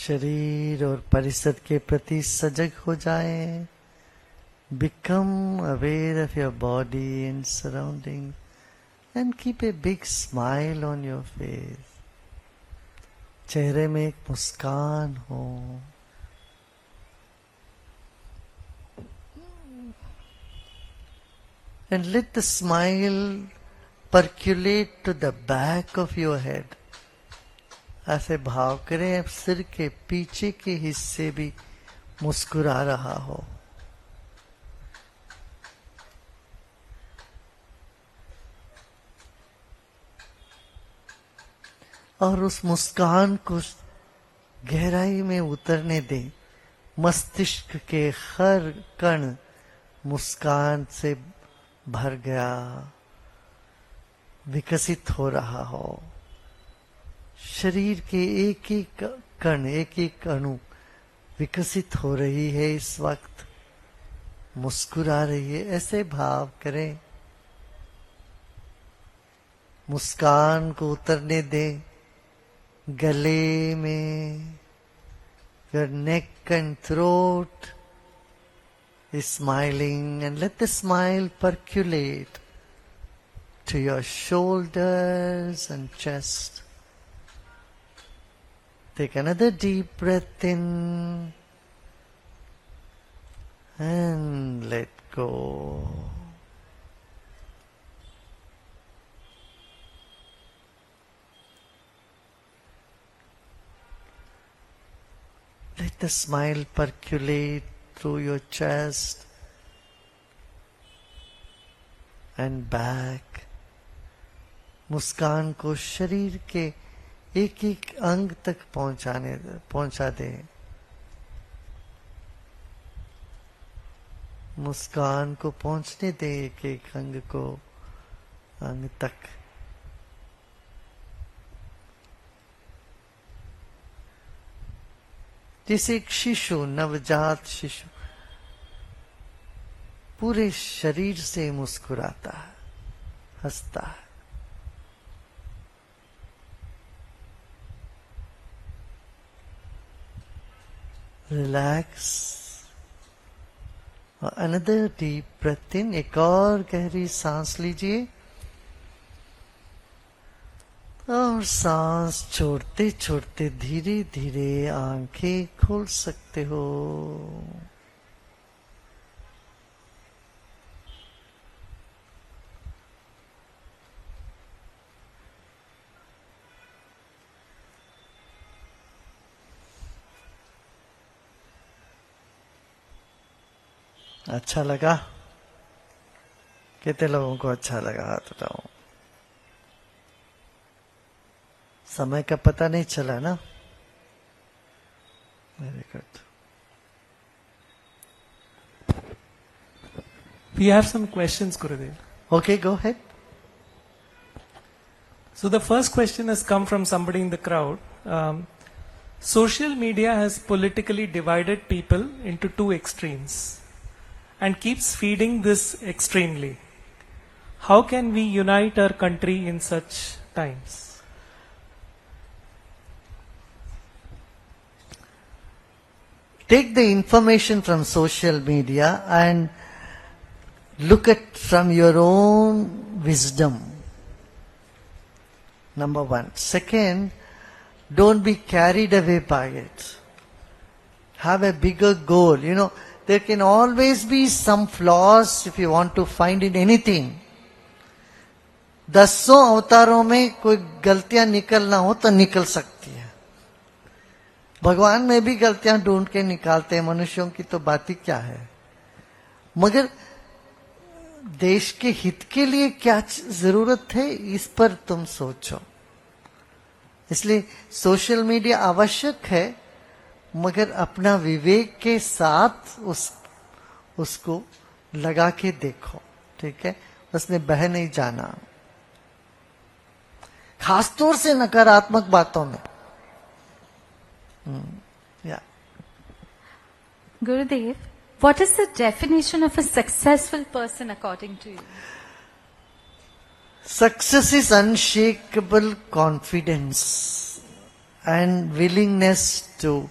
शरीर और परिसर के प्रति सजग हो जाएं. Become aware of your body and surroundings and keep a big smile on your face. चेहरे में एक मुस्कान हो. And let the smile percolate to the back of your head. ऐसे भाव करें अब सिर के पीछे के हिस्से भी मुस्कुरा रहा हो. और उस मुस्कान को गहराई में उतरने दें. मस्तिष्क के हर कण मुस्कान से भर गया, विकसित हो रहा हो. शरीर के एक एक कण, एक एक अणु विकसित हो रही है इस वक्त, मुस्कुरा रही है. ऐसे भाव करें. मुस्कान को उतरने दें गले में. Your neck and throat is smiling, and let the smile percolate to your shoulders and chest. Take another deep breath in and let go. Let the smile percolate through your chest and back. मुस्कान को शरीर के एक एक अंग तक पहुंचा दे. मुस्कान को पहुंचने दे एक एक अंग तक. जैसे एक शिशु, नवजात शिशु पूरे शरीर से मुस्कुराता है, हंसता है. Relax. Another deep breath in. एक और गहरी सांस लीजिए और सांस छोड़ते छोड़ते धीरे धीरे आंखें खोल सकते हो. अच्छा लगा? कितने लोगों को अच्छा लगा हाथ उठाओ. समय का पता नहीं चला ना. Very good. We have some questions, Gurudev. Okay, go ahead. So the first question has come from somebody in the crowd. Social media has politically divided people into two extremes and keeps feeding this extremely. How can we unite our country in such times? Take the information from social media and look at from your own wisdom. Number one. Second, don't be carried away by it. Have a bigger goal. You know, there can always be some flaws if you want to find in anything. 10 अवतारों में कोई गलतियां निकलना हो तो निकल सकती है. भगवान में भी गलतियां ढूंढ के निकालते हैं. मनुष्यों की तो बात ही क्या है. मगर देश के हित के लिए क्या जरूरत है इस पर तुम सोचो. इसलिए सोशल मीडिया आवश्यक है, मगर अपना विवेक के साथ उसको लगा के देखो. ठीक है, उसमें बह नहीं जाना, खासतौर से नकारात्मक बातों में. Yeah. Gurudev, what is the definition of a successful person according to you? Success is unshakable confidence and willingness to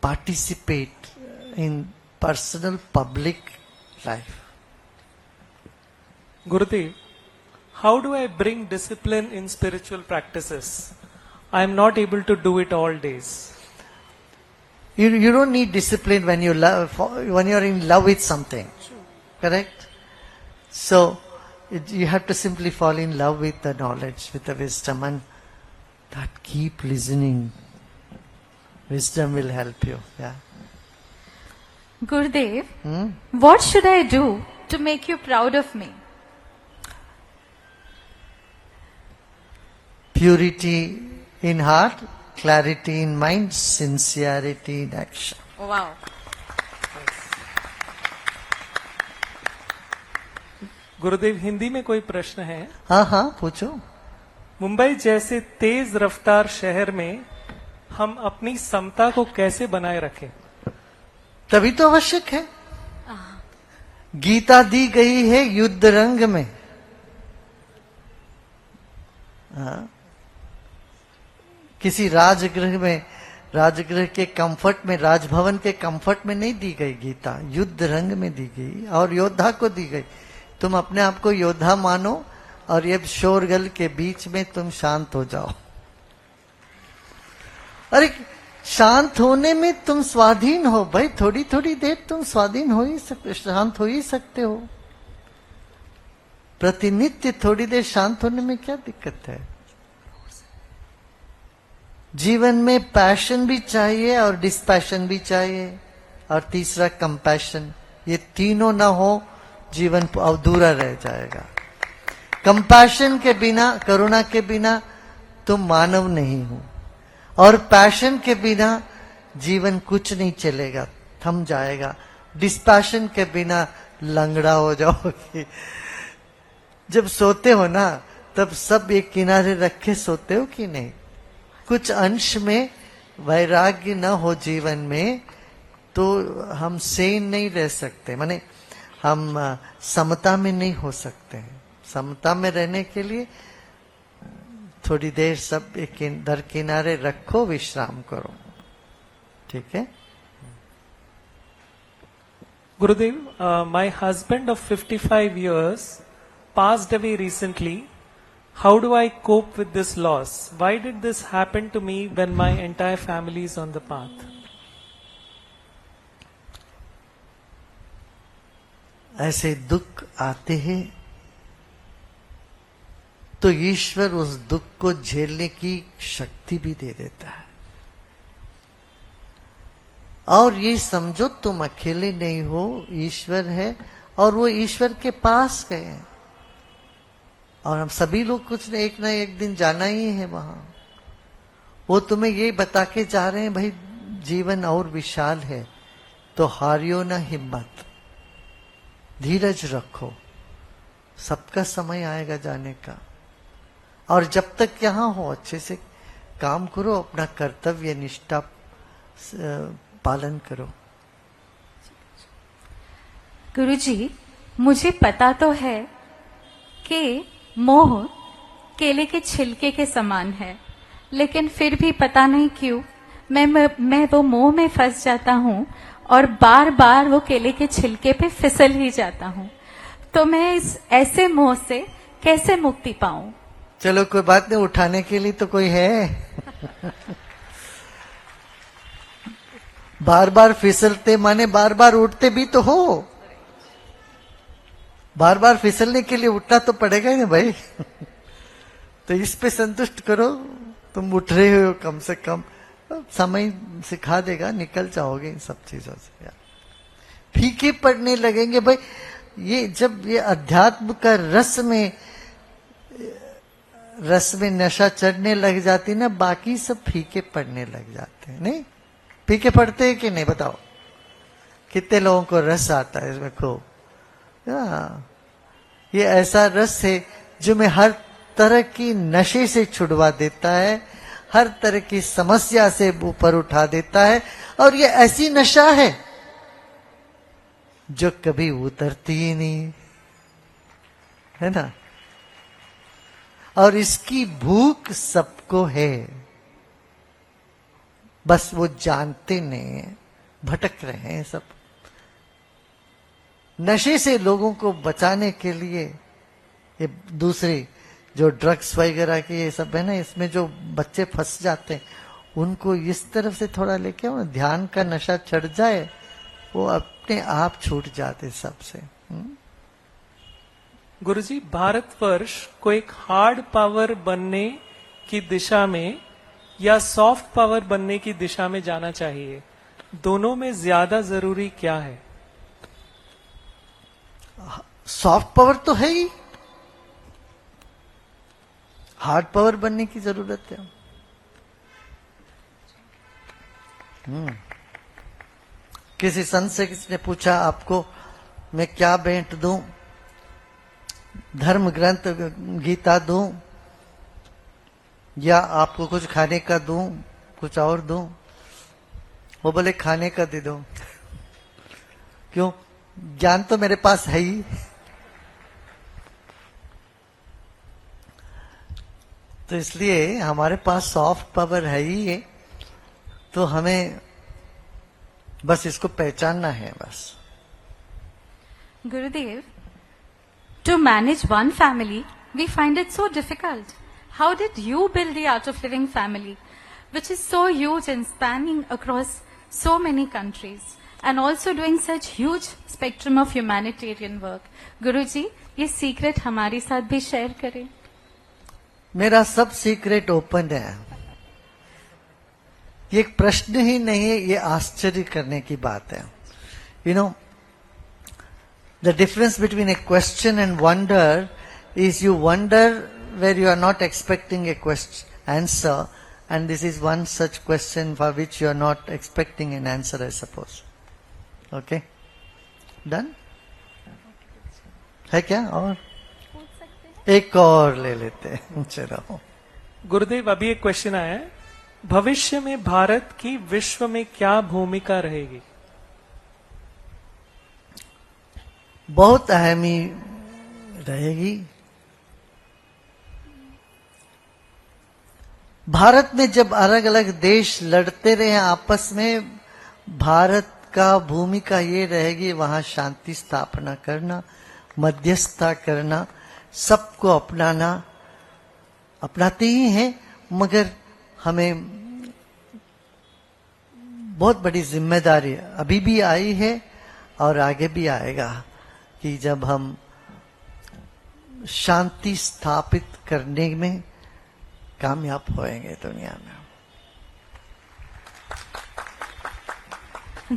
participate in personal public life. Gurudev, how do I bring discipline in spiritual practices? I am not able to do it all days. You don't need discipline when you when you're in love with something. Correct? So you have to simply fall in love with the knowledge, with the wisdom, and that keep listening. Wisdom will help you. Yeah. Gurudev, what should I do to make you proud of me? Purity in heart, clarity in mind, sincerity in action. Wow. गुरुदेव, हिंदी में कोई प्रश्न है? हाँ हाँ पूछो. मुंबई जैसे तेज रफ्तार शहर में हम अपनी समता को कैसे बनाए रखें? तभी तो आवश्यक है. गीता दी गई है युद्ध रंग में. हाँ. किसी राजगृह के कंफर्ट में, राजभवन के कंफर्ट में नहीं दी गई गीता, युद्ध रंग में दी गई और योद्धा को दी गई. तुम अपने आप को योद्धा मानो और ये शोरगुल के बीच में तुम शांत हो जाओ. अरे शांत होने में तुम स्वाधीन हो भाई. थोड़ी थोड़ी देर तुम स्वाधीन हो ही सकते, शांत हो ही सकते हो. प्रतिनित्य थोड़ी देर शांत होने में क्या दिक्कत है? जीवन में पैशन भी चाहिए और डिस्पैशन भी चाहिए और तीसरा कंपैशन. ये तीनों ना हो जीवन अधूरा रह जाएगा. कंपैशन के बिना, करुणा के बिना तुम मानव नहीं हो और पैशन के बिना जीवन कुछ नहीं चलेगा, थम जाएगा. डिस्पैशन के बिना लंगड़ा हो जाओगे. जब सोते हो ना तब सब एक किनारे रख के सोते हो कि नहीं? कुछ अंश में वैराग्य न हो जीवन में तो हम सेन नहीं रह सकते, माने हम समता में नहीं हो सकते हैं. समता में रहने के लिए थोड़ी देर सब एक दर किनारे रखो, विश्राम करो. ठीक है? Gurudev, my husband of 55 years passed away recently. How do I cope with this loss? Why did this happen to me when my entire family is on the path? ऐसे दुख आते हैं तो ईश्वर उस दुख को झेलने की शक्ति भी दे देता है. और ये समझो तुम अकेले नहीं हो, ईश्वर है और वो ईश्वर के पास गए हैं. और हम सभी लोग कुछ एक ना एक दिन जाना ही है वहां. वो तुम्हें ये बता के जा रहे हैं भाई जीवन और विशाल है, तो हारियो ना हिम्मत, धीरज रखो, सबका समय आएगा जाने का. और जब तक यहां हो अच्छे से काम करो, अपना कर्तव्य निष्ठा पालन करो. गुरुजी, मुझे पता तो है कि मोह केले के छिलके के समान है, लेकिन फिर भी पता नहीं क्यों मैं वो मोह में फंस जाता हूँ और बार बार वो केले के छिलके पे फिसल ही जाता हूँ. तो मैं इस ऐसे मोह से कैसे मुक्ति पाऊं? चलो कोई बात नहीं, उठाने के लिए तो कोई है. बार बार फिसलते माने बार बार उठते भी तो हो. बार बार फिसलने के लिए उठना तो पड़ेगा ही ना भाई. तो इस पे संतुष्ट करो, तुम उठ रहे हो, कम से कम समय सिखा देगा, निकल जाओगे इन सब चीजों से. फीके पड़ने लगेंगे भाई. ये जब ये अध्यात्म का रस में नशा चढ़ने लग जाती ना, बाकी सब फीके पड़ने लग जाते हैं. नहीं फीके पड़ते हैं कि नहीं बताओ? कितने लोगों को रस आता है इसमें खूब. ये ऐसा रस है जो मैं हर तरह की नशे से छुड़वा देता है, हर तरह की समस्या से ऊपर उठा देता है. और ये ऐसी नशा है जो कभी उतरती ही नहीं है ना. और इसकी भूख सबको है. बस वो जानते नहीं है, भटक रहे हैं सब। नशे से लोगों को बचाने के लिए ये दूसरी जो ड्रग्स वगैरह की ये सब है ना, इसमें जो बच्चे फंस जाते हैं उनको इस तरफ से थोड़ा लेके आओ, ध्यान का नशा चढ़ जाए, वो अपने आप छूट जाते सबसे। गुरुजी, भारतवर्ष को एक हार्ड पावर बनने की दिशा में या सॉफ्ट पावर बनने की दिशा में जाना चाहिए, दोनों में ज्यादा जरूरी क्या है? सॉफ्ट पावर तो है ही, हार्ड पावर बनने की जरूरत है। किसी संत से किसी ने पूछा, आपको मैं क्या भेंट दूं, धर्म ग्रंथ गीता दूं या आपको कुछ खाने का दूं, कुछ और दूं? वो बोले खाने का दे दो। क्यों? ज्ञान तो मेरे पास है ही। तो इसलिए हमारे पास सॉफ्ट पावर है ही है, तो हमें बस इसको पहचानना है बस। Gurudev, to manage one family, we find it so difficult. How did you build the Art of Living family, which is so huge and spanning across so many countries, and also doing such huge spectrum of humanitarian work? Guruji, ये secret हमारे साथ भी share करें। मेरा सब secret open है, ये एक प्रश्न ही नहीं है, ये आश्चर्य करने की बात है। You know, the difference between A question and wonder is you wonder where you are not expecting a answer, and this is one such question for which you are not expecting an answer, I suppose. Okay? Done? है क्या? और एक और ले लेते हैं, चलो। गुरुदेव, अभी एक क्वेश्चन आया है, भविष्य में भारत की विश्व में क्या भूमिका रहेगी? बहुत अहमी रहेगी। भारत में जब अलग अलग देश लड़ते रहे आपस में, भारत का भूमिका ये रहेगी वहां शांति स्थापना करना, मध्यस्थता करना, सबको अपनाना। अपनाते ही हैं, मगर हमें बहुत बड़ी जिम्मेदारी अभी भी आई है और आगे भी आएगा कि जब हम शांति स्थापित करने में कामयाब होएंगे दुनिया में।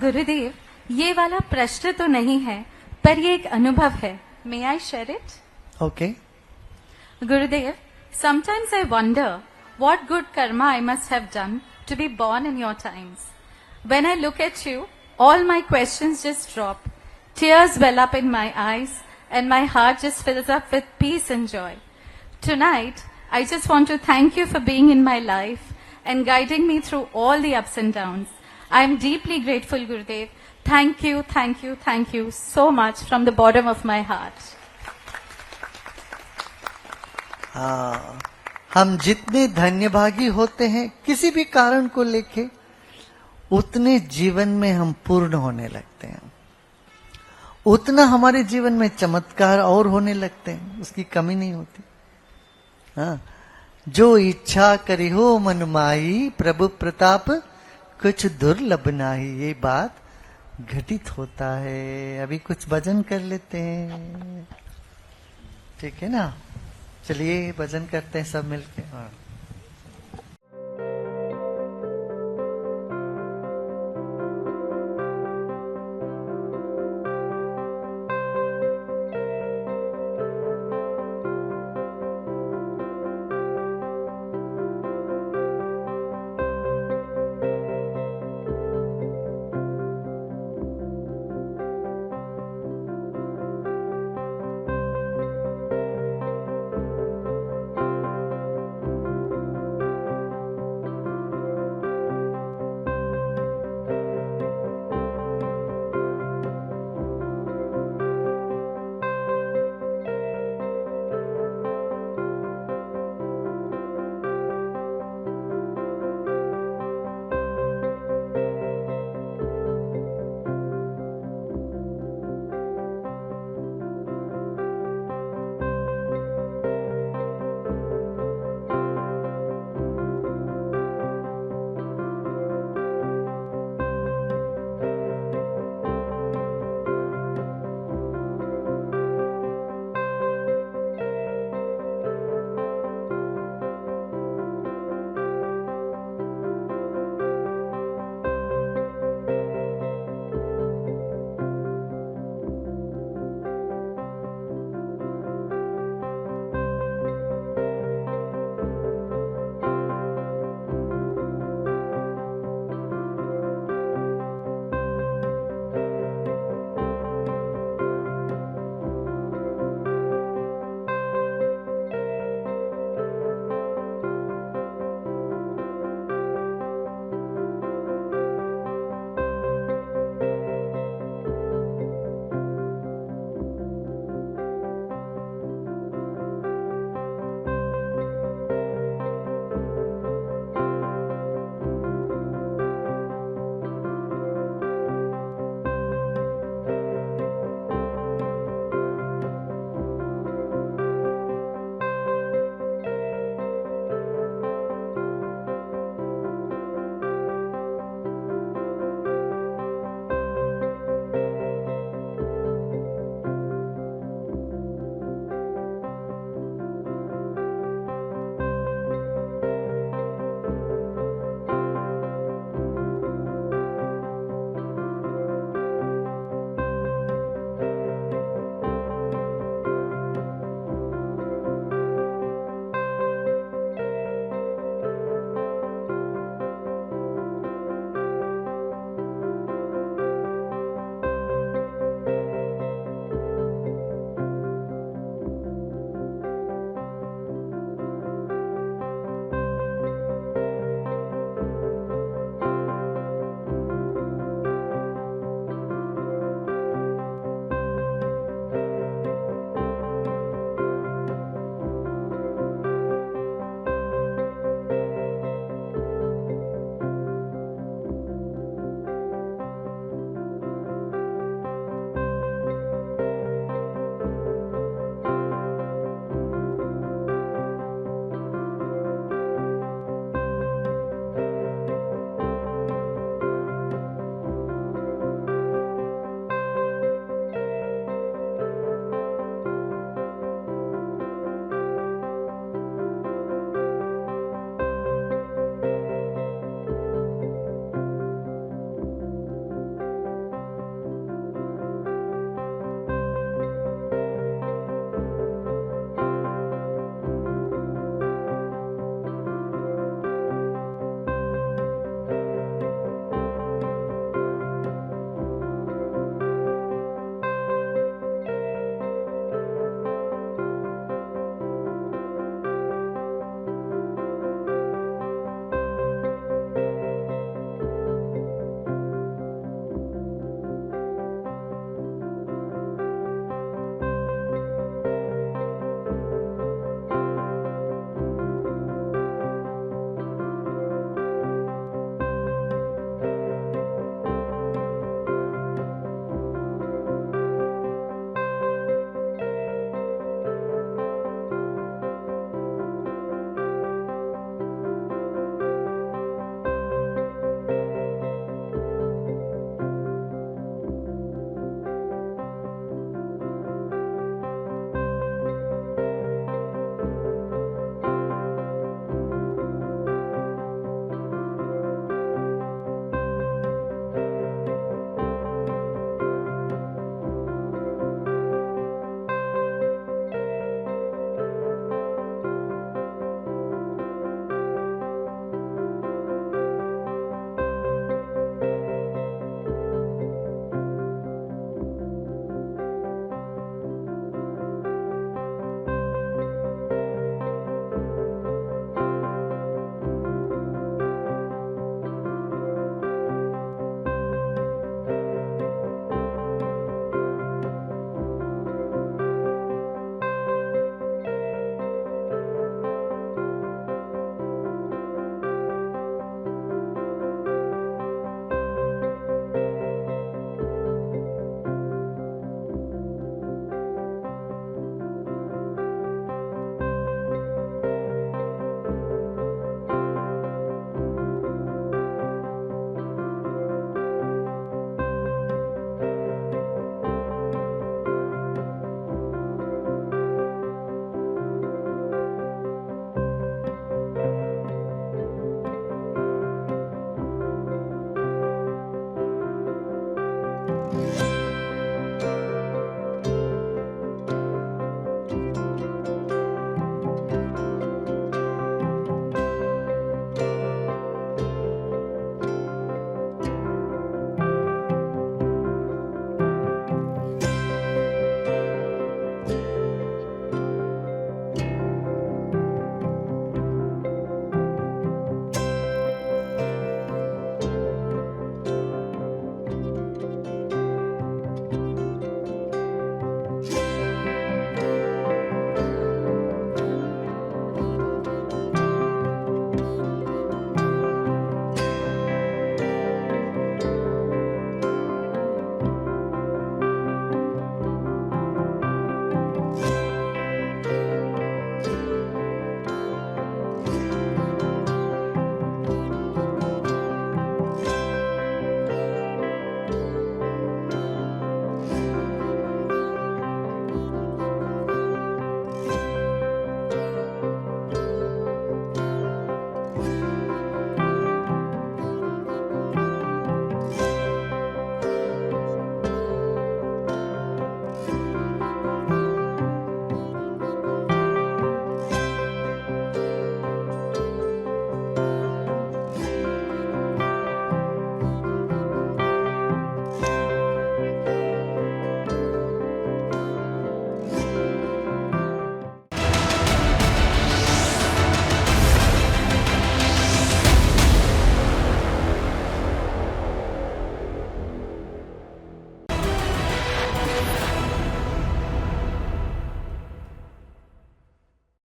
गुरुदेव, ये वाला प्रश्न तो नहीं है, पर ये एक अनुभव है। May I share it? Okay. Gurudev, sometimes I wonder what good karma I must have done to be born in your times. When I look at you, all my questions just drop. Tears well up in my eyes and my heart just fills up with peace and joy. Tonight, I just want to thank you for being in my life and guiding me through all the ups and downs. I am deeply grateful, Gurudev. Thank you, thank you, thank you so much from the bottom of my heart. हम जितने धन्यभागी होते हैं किसी भी कारण को लेके, उतने जीवन में हम पूर्ण होने लगते हैं, उतना हमारे जीवन में चमत्कार और होने लगते हैं, उसकी कमी नहीं होती। हाँ, जो इच्छा करी हो मन माही, प्रभु प्रताप कुछ दुर्लभ नाही, ये बात घटित होता है। अभी कुछ भजन कर लेते हैं, ठीक है ना? चलिए भजन करते हैं सब मिलके। हाँ।